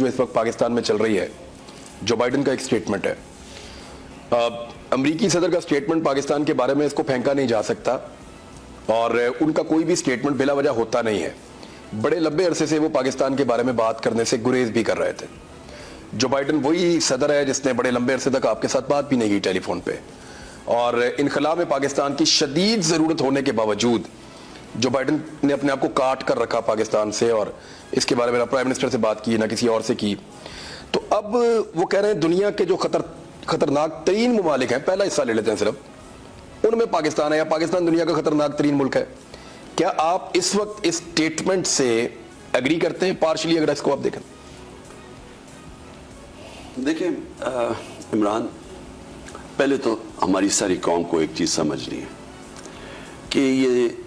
जो इस वक्त पाकिस्तान में चल रही है, जो बाइडन का एक स्टेटमेंट है, अमरीकी सदर का स्टेटमेंट पाकिस्तान के बारे में इसको फेंका नहीं जा सकता और उनका कोई भी स्टेटमेंट बिला वजह होता नहीं है। बड़े लंबे अरसे से वो पाकिस्तान के बारे में बात करने से गुरेज भी कर रहे थे। जो बाइडन वही सदर है जिसने बड़े लंबे अरसे तक आपके साथ बात भी नहीं की टेलीफोन पे, और इनखला में पाकिस्तान की शदीद ज़रूरत होने के बावजूद जो बाइडन ने अपने आप को काट कर रखा पाकिस्तान से, और इसके बारे में ना प्राइम मिनिस्टर से बात की ना किसी और से की। तो अब वो कह रहे हैं दुनिया के जो खतरनाक तरीन ममालिक हैं, पहला हिस्सा ले लेते हैं सिर्फ, उनमें पाकिस्तान है, या पाकिस्तान दुनिया का खतरनाक तरीन मुल्क है। क्या आप इस वक्त इस स्टेटमेंट से एग्री करते हैं पार्शली, अगर इसको आप देखें? देखिए इमरान, पहले तो हमारी सारी कौम को एक चीज समझनी है कि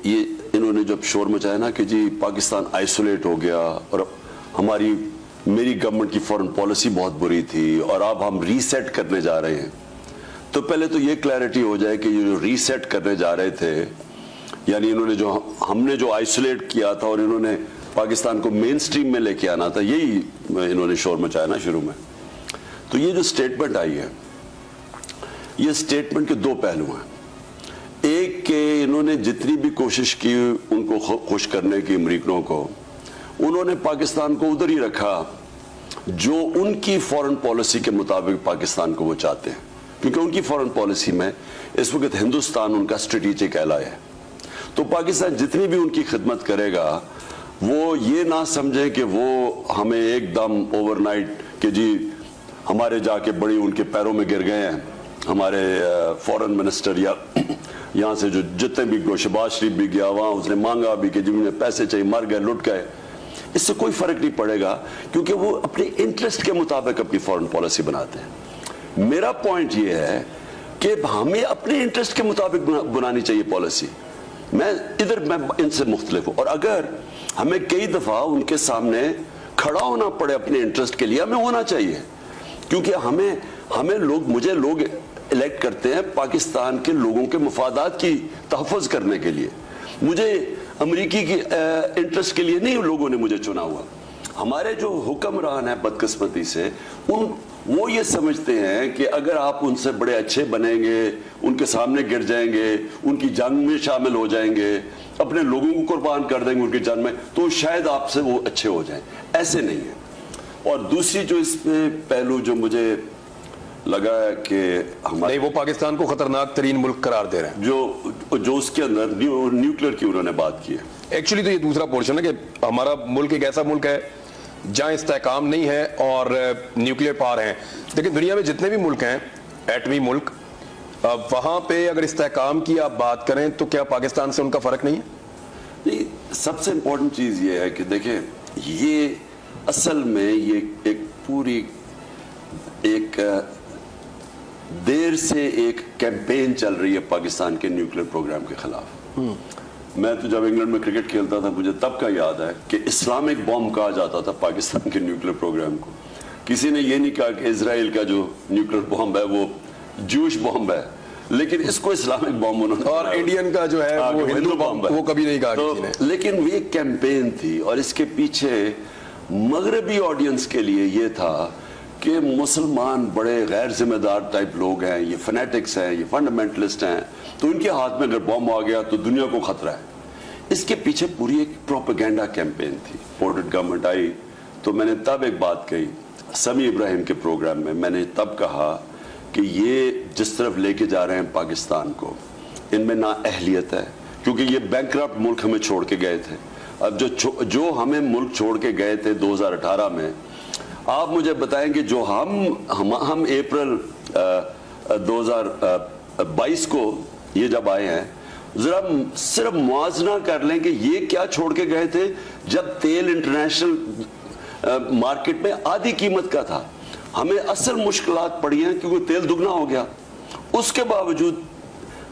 ये इन्होंने जब शोर मचाया ना कि जी पाकिस्तान आइसोलेट हो गया और मेरी गवर्नमेंट की फॉरेन पॉलिसी बहुत बुरी थी और अब हम रीसेट करने जा रहे हैं, तो पहले तो ये क्लैरिटी हो जाए कि ये जो रीसेट करने जा रहे थे, यानी हमने जो आइसोलेट किया था और इन्होंने पाकिस्तान को मेन स्ट्रीम में लेके आना था, यही इन्होंने शोर मचाया ना शुरू में। तो ये जो स्टेटमेंट आई है, ये स्टेटमेंट के दो पहलू हैं। एक के इन्होंने जितनी भी कोशिश की उनको खुश करने की अमरीकनों को, उन्होंने पाकिस्तान को उधर ही रखा जो उनकी फॉरेन पॉलिसी के मुताबिक पाकिस्तान को वो चाहते हैं, क्योंकि उनकी फॉरेन पॉलिसी में इस वक्त हिंदुस्तान उनका स्ट्रेटेजिक एलाय है। तो पाकिस्तान जितनी भी उनकी खिदमत करेगा, वो ये ना समझे कि वो हमें एकदम ओवरनाइट कि जी हमारे जाके बड़ी उनके पैरों में गिर गए हैं हमारे फॉरेन मिनिस्टर, या यहाँ से जो जितने भी शहबाज शरीफ भी गया वहाँ उसने मांगा भी कि जिन्हें पैसे चाहिए मर गए, लुट गए। इससे कोई फर्क नहीं पड़ेगा, क्योंकि वो अपने इंटरेस्ट के मुताबिक अपनी फॉरेन पॉलिसी बनाते हैं। मेरा पॉइंट ये है कि हमें अपने इंटरेस्ट के मुताबिक बनानी चाहिए पॉलिसी। मैं इनसे मुख्तलिफ हूँ, और अगर हमें कई दफा उनके सामने खड़ा होना पड़े अपने इंटरेस्ट के लिए, हमें होना चाहिए, क्योंकि मुझे लोग इलेक्ट करते हैं पाकिस्तान के लोगों के मफादात की तहफ़्फ़ुज़ करने के लिए। मुझे अमरीकी की इंटरेस्ट के लिए नहीं लोगों ने मुझे चुना हुआ। हमारे जो हुक्मरान है बदकिस्मती से, वो ये समझते हैं कि अगर आप उनसे बड़े अच्छे बनेंगे, उनके सामने गिर जाएंगे, उनकी जंग में शामिल हो जाएंगे, अपने लोगों को कुर्बान कर देंगे उनकी जंग में, तो शायद आपसे वो अच्छे हो जाएं। ऐसे नहीं है। और दूसरी जो इसमें पहलू जो मुझे लगा है कि हमारे वो पाकिस्तान को खतरनाक तरीन मुल्क करार दे रहे हैं, जो उसके अंदर न्यूक्लियर की उन्होंने बात की है। एक्चुअली तो ये दूसरा पोर्शन है कि हमारा मुल्क एक ऐसा मुल्क है जहां इस्तेहकाम नहीं है और न्यूक्लियर पावर हैं। लेकिन दुनिया में जितने भी मुल्क हैं एटमी मुल्क, वहां पे अगर इस्तेहकाम की आप बात करें तो क्या पाकिस्तान से उनका फर्क नहीं है? नहीं, सबसे इंपॉर्टेंट चीज ये है कि देखें, ये असल में ये एक देर से एक कैंपेन चल रही है पाकिस्तान के न्यूक्लियर प्रोग्राम के खिलाफ। मैं तो जब इंग्लैंड में क्रिकेट खेलता था, मुझे तब का याद है कि इस्लामिक बॉम्ब कहा जाता था पाकिस्तान के न्यूक्लियर प्रोग्राम को। किसी ने ये नहीं कहा कि इजराइल का जो न्यूक्लियर बॉम्ब है वो जूश बॉम्ब है, लेकिन इसको इस्लामिक बॉम्ब उन्होंने, और इंडियन का जो है वो हिंदू बॉम्ब है, वो कभी नहीं कहा किसी ने। लेकिन वो एक कैंपेन थी, और इसके पीछे मगरबी ऑडियंस के लिए ये था कि मुसलमान बड़े गैर जिम्मेदार टाइप लोग हैं, ये फनेटिक्स हैं, ये फंडामेंटलिस्ट हैं, तो इनके हाथ में अगर बॉम्ब आ गया तो दुनिया को खतरा है। इसके पीछे पूरी एक प्रोपेगेंडा कैंपेन थी। पोर्टेड गवर्नमेंट आई तो मैंने तब एक बात कही समी इब्राहिम के प्रोग्राम में, मैंने तब कहा कि ये जिस तरफ लेके जा रहे हैं पाकिस्तान को, इनमें ना अहलियत है, क्योंकि ये बैंकरप्ट मुल्क हमें छोड़ के गए थे। अब जो हमें मुल्क छोड़ के गए थे 2018 में, आप मुझे बताएंगे जो हम अप्रैल 2022 को ये जब आए हैं, जरा सिर्फ मुआवजा कर लें कि ये क्या छोड़ के गए थे जब तेल इंटरनेशनल मार्केट में आधी कीमत का था। हमें असल मुश्किलात पड़ी हैं क्योंकि तेल दुगना हो गया। उसके बावजूद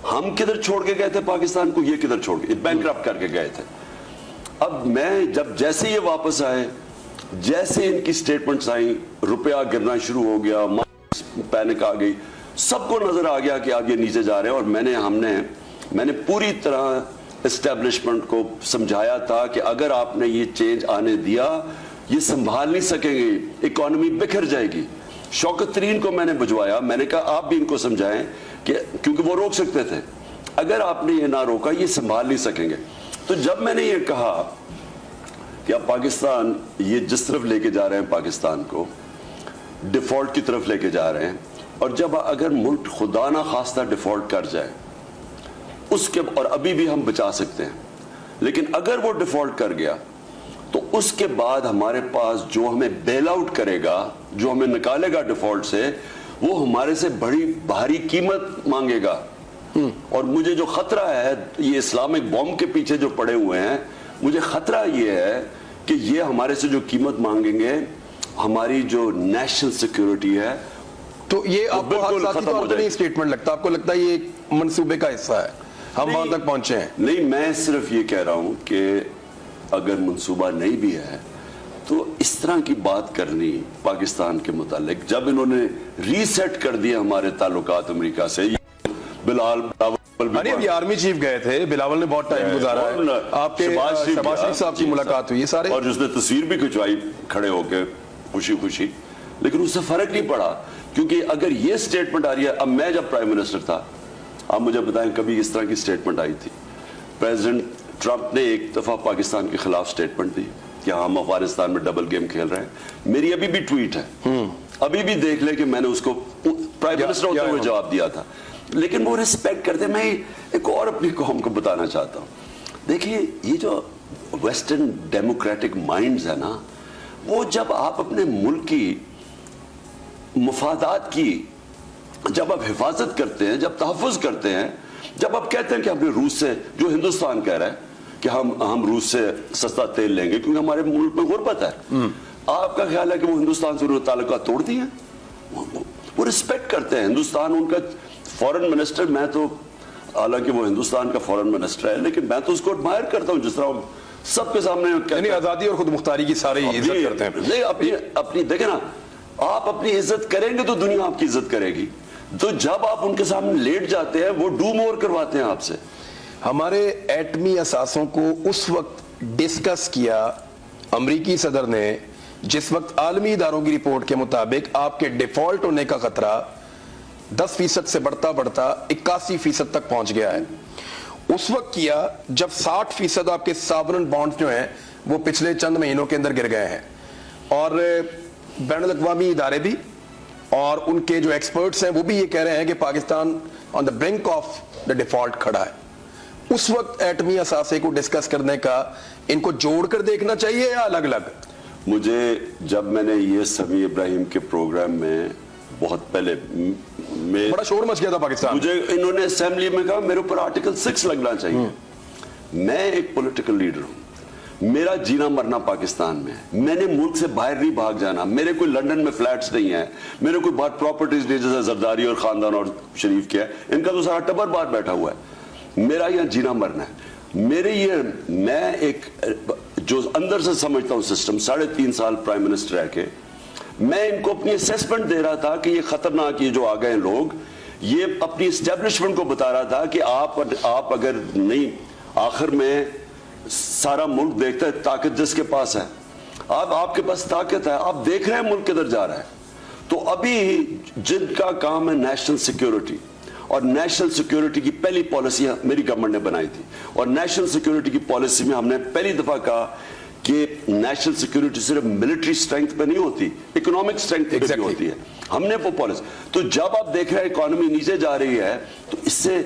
हम किधर छोड़ के गए थे पाकिस्तान को, ये किधर छोड़ के बैंकरप्ट करके गए थे। अब मैं जब जैसे ये वापस आए, जैसे इनकी स्टेटमेंट्स आई, रुपया गिरना शुरू हो गया, पैनिक आ गई, सबको नजर आ गया कि आप ये नीचे जा रहे हैं। और मैंने पूरी तरह एस्टेब्लिशमेंट को समझाया था कि अगर आपने ये चेंज आने दिया یہ سنبھال نہیں سکیں گے, اکانومی بکھر جائے گی. شوکت ترین کو میں نے بھجوایا, میں نے کہا آپ بھی ان کو سمجھائیں کہ کیونکہ وہ روک سکتے تھے, اگر آپ نے یہ نہ روکا یہ سنبھال نہیں سکیں گے. تو جب میں نے یہ کہا کہ اب پاکستان یہ جس طرف لے کے جا رہے ہیں پاکستان کو ڈیفالٹ کی طرف لے کے جا رہے ہیں, اور جب اگر ملک خدا نہ خواستہ ڈیفالٹ کر جائے اس کے, اور ابھی بھی ہم بچا سکتے ہیں, لیکن اگر وہ ڈیفالٹ کر گیا تو اس کے بعد ہمارے پاس جو ہمیں بیل آؤٹ کرے گا, جو ہمیں نکالے گا ڈیفالٹ سے, وہ ہمارے سے بڑی بھاری قیمت مانگے گا. اور مجھے جو خطرہ ہے, یہ اسلامک بوم کے پیچھے جو پڑے ہوئے ہیں, مجھے خطرہ یہ ہے کہ یہ ہمارے سے جو قیمت مانگیں گے, ہماری جو نیشنل سیکیورٹی ہے. تو یہ آپ کو حادثاتی طور پر نہیں اسٹیٹمنٹ لگتا, آپ کو لگتا ہے یہ ایک منصوبے کا حصہ ہے, ہم وہاں تک پہنچے ہیں؟ نہیں, میں صرف یہ کہہ رہا ہوں کہ اگر منصوبہ نہیں بھی ہے تو اس طرح کی بات کرنی پاکستان کے متعلق, جب انہوں نے ری سیٹ کر دیا ہمارے تعلقات امریکہ سے. ابھی آرمی چیف گئے تھے, بلاول نے بہت ٹائم گزارا ہے, آپ کے شہباز شریف صاحب کی ملاقات ہوئی, سارے, اور جس نے تصویر بھی کھنچوائی کھڑے ہو کے خوشی خوشی, لیکن اس سے فرق نہیں پڑا. کیونکہ اگر یہ سٹیٹمنٹ آ رہی ہے, اب میں جب پرائم منسٹر تھا, آپ مجھے بتائیں کبھی اس طرح کی سٹیٹمنٹ آئی تھی؟ پریزیڈنٹ ٹرمپ نے ایک دفعہ پاکستان کے خلاف سٹیٹمنٹ دی کہ ہم افغانستان میں ڈبل گیم کھیل رہے ہیں. میری ابھی بھی ٹویٹ ہے, ابھی بھی دیکھ لے کہ میں نے اس کو پرائم منسٹر ہوتے ہوئے جواب دیا تھا. لیکن وہ ریسپیکٹ کرتے. میں ایک اور اپنی قوم کو بتانا چاہتا ہوں, دیکھیے یہ جو ویسٹرن ڈیموکریٹک مائنڈز ہے نا, وہ جب آپ اپنے ملک کی مفادات کی جب آپ حفاظت کرتے ہیں, جب تحفظ کرتے ہیں, جب آپ کہتے ہیں کہ ہم نے روس سے, جو ہندوستان کہہ رہا ہے کہ ہم روس سے سستا تیل لیں گے کیونکہ ہمارے ملک میں غربت ہے, آپ کا خیال ہے کہ وہ ہندوستان سے تعلقات توڑ دیے ہیں؟ وہ رسپیکٹ کرتے ہیں ہندوستان. ان کا فورن منسٹر, میں تو حالانکہ وہ ہندوستان کا فورن منسٹر ہے, لیکن میں تو اس کو ایڈمائر کرتا ہوں جس طرح سب کے سامنے, یعنی آزادی اور خود مختاری کی ساری عزت کرتے ہیں. نہیں, اپنی دیکھیں نا, آپ اپنی عزت کریں گے تو دنیا آپ کی عزت کرے گی. تو جب آپ ان کے سامنے لیٹ جاتے ہیں, وہ ڈو مور کرواتے ہیں آپ سے. ہمارے ایٹمی اثاثوں کو اس وقت ڈسکس کیا امریکی صدر نے جس وقت عالمی اداروں کی رپورٹ کے مطابق آپ کے ڈیفالٹ ہونے کا خطرہ 10% سے بڑھتا 81% تک پہنچ گیا ہے. اس وقت کیا جب 60% آپ کے ساورن بانڈز جو ہیں وہ پچھلے چند مہینوں کے اندر گر گئے ہیں, اور بین الاقوامی ادارے بھی اور ان کے جو ایکسپرٹس ہیں وہ بھی یہ کہہ رہے ہیں کہ پاکستان آن دا برنک آف دا ڈیفالٹ کھڑا ہے. اس وقت ایٹمی اثاثے کو ڈسکس کرنے کا ان کو جوڑ کر دیکھنا چاہیے یا الگ الگ؟ مجھے جب میں نے یہ سمیع ابراہیم کے پروگرام میں بہت پہلے بڑا شور مچ گیا تھا پاکستان, مجھے انہوں نے اسمبلی میں کہا میرے اوپر آرٹیکل 6 لگنا چاہیے. میں ایک پولیٹیکل لیڈر ہوں, میرا جینا مرنا پاکستان میں ہے, میں نے ملک سے باہر نہیں بھاگ جانا. میرے کوئی لنڈن میں فلیٹس نہیں ہیں, میرے کوئی بات پراپرٹیز نہیں جیسے زرداری اور خاندان اور شریف کیا ہے, ان کا تو سارا ٹبر باہر بیٹھا ہوا ہے. میرا یہاں جینا مرنا ہے. میں ایک جو اندر سے سمجھتا ہوں سسٹم, 3.5 سال پرائم منسٹر رہ کے میں ان کو اپنی اسیسمنٹ دے رہا تھا کہ یہ خطرناک, یہ جو آ گئے لوگ, یہ اپنی اسٹیبلشمنٹ کو بتا رہا تھا کہ آپ اگر نہیں, آخر میں سارا ملک دیکھتا ہے طاقت جس کے پاس ہے, آپ کے پاس طاقت ہے, آپ دیکھ رہے ہیں ملک کدھر جا رہا ہے. تو ابھی جن کا کام ہے نیشنل سیکیورٹی, اور نیشنل سیکیورٹی کی پہلی پالیسی میری گورنمنٹ نے بنائی تھی, اور نیشنل سیکیورٹی کی پالیسی میں ہم نے پہلی دفعہ کہا کہ نیشنل سیکیورٹی صرف ملٹری سٹرینگتھ پہ نہیں ہوتی, اکنامک سٹرینگتھ پہ بھی ہوتی ہے. ہم نے وہ پالیسی, تو جب آپ دیکھ رہے ہیں اکانومی نیچے جا رہی ہے, تو اس سے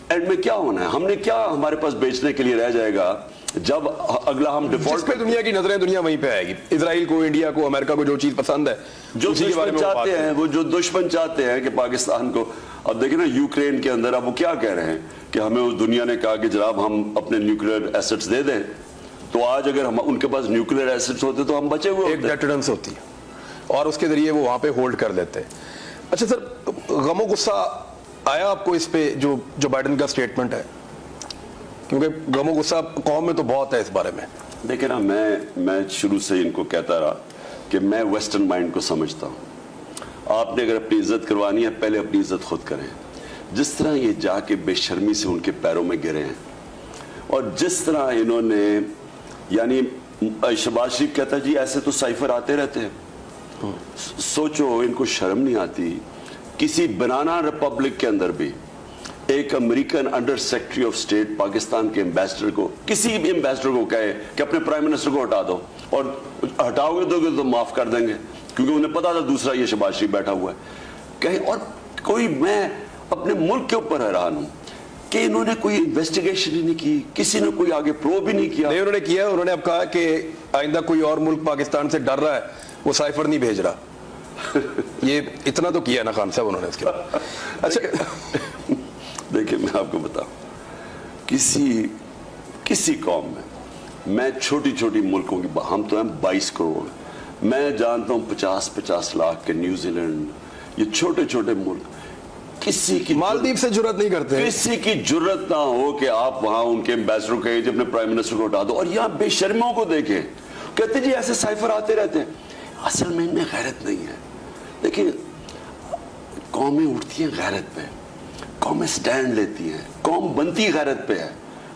اینڈ میں کیا ہونا ہے, ہم نے کیا ہمارے پاس بیچنے کے لیے رہ جائے گا جب اگلا ہم ڈیفالٹ پہ دنیا کی نظریں دنیا وہیں پہ آئے گی. اسرائیل کو, انڈیا کو, امریکہ کو جو چیز پسند ہے, جو دشمن چاہتے ہیں, وہ جو دشمن چاہتے ہیں کہ پاکستان کو, اب دیکھیں نا یوکرین کے اندر اب وہ کیا کہہ رہے ہیں کہ ہمیں اس دنیا نے کہا کہ جناب ہم اپنے نیوکلیئر ایسٹس دے دیں, تو آج اگر ہم ان کے پاس نیوکلیئر ایسٹس ہوتے تو ہم بچے ہوئے ہوتے. ایک ڈیٹرنس ہوتی ہے اور اس کے ذریعے وہ وہاں پہ ہولڈ کر لیتے. اچھا سر, غم و غصہ آیا آپ کو اس پہ جو بائیڈن کا سٹیٹمنٹ ہے؟ کیونکہ غم و غصہ قوم میں تو بہت ہے اس بارے میں. دیکھیں نا, میں شروع سے ان کو کہتا رہا کہ میں ویسٹرن مائنڈ کو سمجھتا ہوں. آپ نے اگر اپنی عزت کروانی ہے, پہلے اپنی عزت خود کریں. جس طرح یہ جا کے بے شرمی سے ان کے پیروں میں گرے ہیں, اور جس طرح انہوں نے, یعنی शहबाज शरीफ कहता है जी ऐसे तो साइफर आते रहते हैं। सोचो इनको शर्म नहीं आती, किसी बनाना रिपब्लिक के अंदर भी एक American under secretary of state Pakistan के एम्बेसडर को, किसी भी एम्बेसडर को कहे कि अपने प्राइम मिनिस्टर को हटा दो, और हटाओगे तो माफ कर देंगे, क्योंकि उन्हें पता था दूसरा ये शहबाज शरीफ बैठा हुआ है कहीं। और कोई, मैं अपने मुल्क के ऊपर हैरान हूं कि इन्होंने कोई इन्वेस्टिगेशन ही नहीं की, किसी ने कोई आगे प्रोब ही नहीं किया। नहीं, उन्होंने किया। उन्होंने अब कहा कि आइंदा कोई और मुल्क पाकिस्तान से डर रहा है, वो साइफर नहीं भेज रहा। ये इतना तो किया ना खान साहब उन्होंने इसके बाद। अच्छा देखिए मैं आपको बताऊं, किसी कौम में, मैं छोटी छोटी मुल्कों की, हम तो हैं 22 करोड़, मैं जानता हूं 50-50 लाख के न्यूजीलैंड, ये छोटे छोटे मुल्क, किसी की मालदीव से जुर्रत नहीं करते, किसी की जुर्रत ना हो कि आप वहां उनके एम्बेसडर कहे कि अपने प्राइम मिनिस्टर को हटा दो। और यहां बेशर्मियों को देखें, कहते जी ऐसे साइफर आते रहते हैं। असल में इनमें गैरत नहीं है। देखिए कौमें उठती हैं गैरत पे, कौमें स्टैंड लेती हैं, कौम बनती गैरत पे है,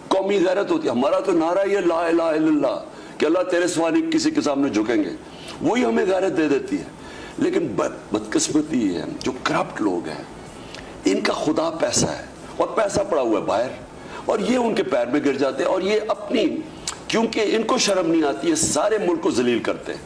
कौमी गैरत होती है। हमारा तो नारा ये ला इलाहा इल्लल्लाह कि अल्लाह तेरे सिवा नहीं किसी के सामने झुकेंगे, वही हमें गैरत दे देती है। लेकिन बदकिस्मती है, जो करप्ट लोग हैं इनका खुदा पैसा है, और पैसा पड़ा हुआ है बाहर, और ये उनके पैर में गिर जाते हैं, और ये अपनी, क्योंकि इनको शर्म नहीं आती है, सारे मुल्क को जलील करते हैं।